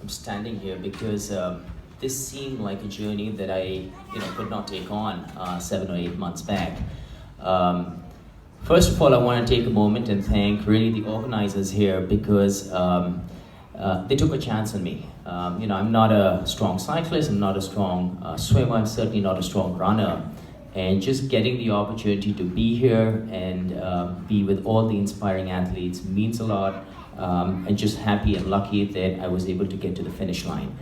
I'm standing here because this seemed like a journey that I could not take on 7 or 8 months back. First of all, I want to take a moment and thank really the organizers here because they took a chance on me. I'm not a strong cyclist, I'm not a strong swimmer, I'm certainly not a strong runner. And just getting the opportunity to be here and be with all the inspiring athletes means a lot. And just happy and lucky that I was able to get to the finish line.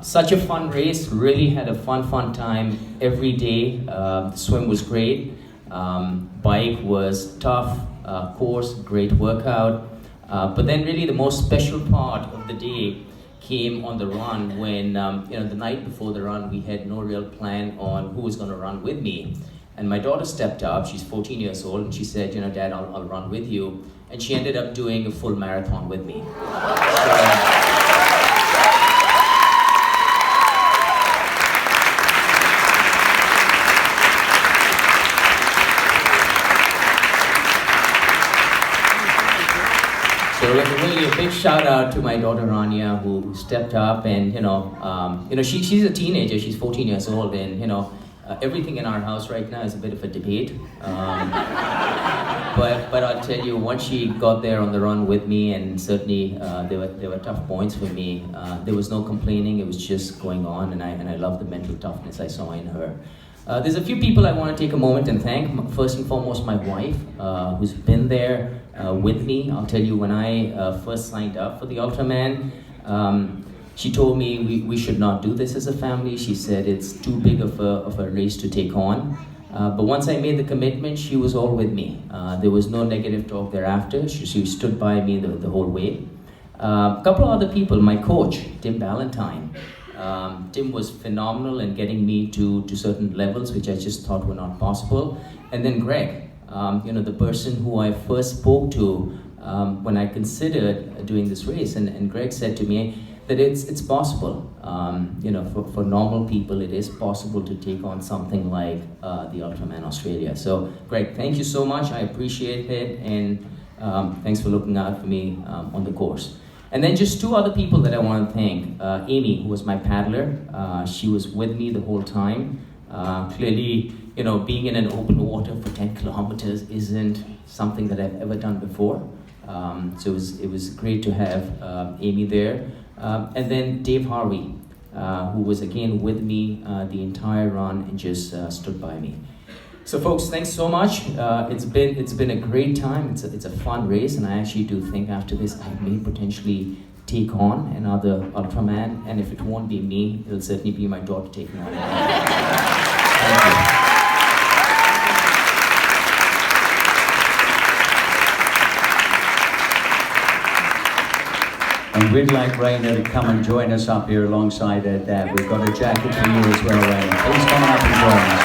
Such a fun race, really had a fun time every day. The swim was great, bike was tough, course, great workout. But then really the most special part of the day came on the run when, the night before the run, we had no real plan on who was going to run with me. And my daughter stepped up, she's 14 years old, and she said, Dad, I'll run with you. And she ended up doing a full marathon with me. So really a big shout out to my daughter Rania who stepped up and she's a teenager, she's 14 years old, and everything in our house right now is a bit of a debate. But I'll tell you, once she got there on the run with me, and certainly there were tough points for me. There was no complaining, it was just going on, and I love the mental toughness I saw in her. There's a few people I want to take a moment and thank. First and foremost, my wife, who's been there with me. I'll tell you, when I first signed up for the Ultraman, she told me we should not do this as a family. She said it's too big of a race to take on. But once I made the commitment, she was all with me. There was no negative talk thereafter. She stood by me the whole way. A couple of other people, my coach, Tim Ballantyne. Tim was phenomenal in getting me to certain levels which I just thought were not possible. And then Greg, the person who I first spoke to when I considered doing this race. And Greg said to me that it's possible. For normal people, it is possible to take on something like the Ultraman Australia. So Greg, thank you so much. I appreciate it. And thanks for looking out for me on the course. And then just two other people that I want to thank. Amy, who was my paddler, she was with me the whole time. Clearly, being in an open water for 10 kilometers isn't something that I've ever done before. So it was great to have Amy there. And then Dave Harvey, who was again with me the entire run and just stood by me. So folks, thanks so much. It's been a great time. It's a fun race, and I actually do think after this I may potentially take on another Ultraman, and if it won't be me, it'll certainly be my daughter taking on it. Thank you. And we'd like Raina to come and join us up here alongside Dad. We've got a jacket for you as well, Raina. Please come on up and join us.